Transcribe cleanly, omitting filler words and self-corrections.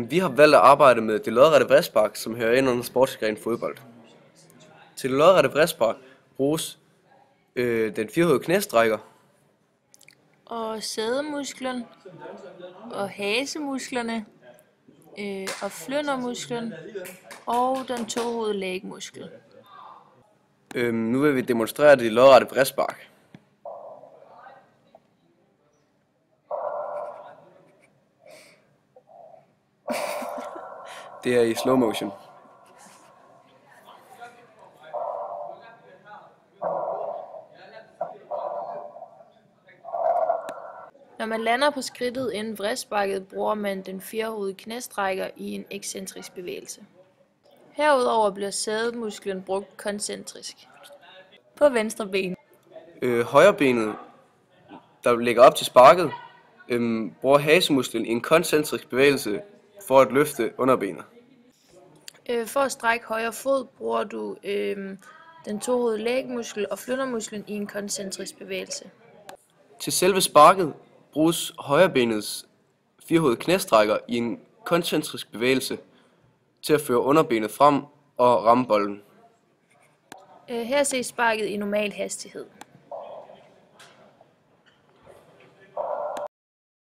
Vi har valgt at arbejde med det lodrette bræspark, som hører ind under sportsgren fodbold. Til det lodrette bræspark bruges den firhovedede knæstrækker, Og sædemusklen, og hasemusklerne, og flyndermusklen, og den tohovede lægmuskel. Nu vil vi demonstrere det lodrette bræspark. Det er i slow motion. Når man lander på skridtet inden bræsparket, bruger man den firhovedede knæstrækker i en excentrisk bevægelse. Herudover bliver sædemusklen brugt koncentrisk. På venstre ben. Højrebenet, der ligger op til sparket, bruger hasemusklen i en koncentrisk bevægelse for at løfte underbenet. For at strække højre fod, bruger du den tohovede lægmuskel og flyndermusklen i en koncentrisk bevægelse. Til selve sparket bruges højrebenets firhovedede knæstrækker i en koncentrisk bevægelse til at føre underbenet frem og ramme bolden. Her ses sparket i normal hastighed.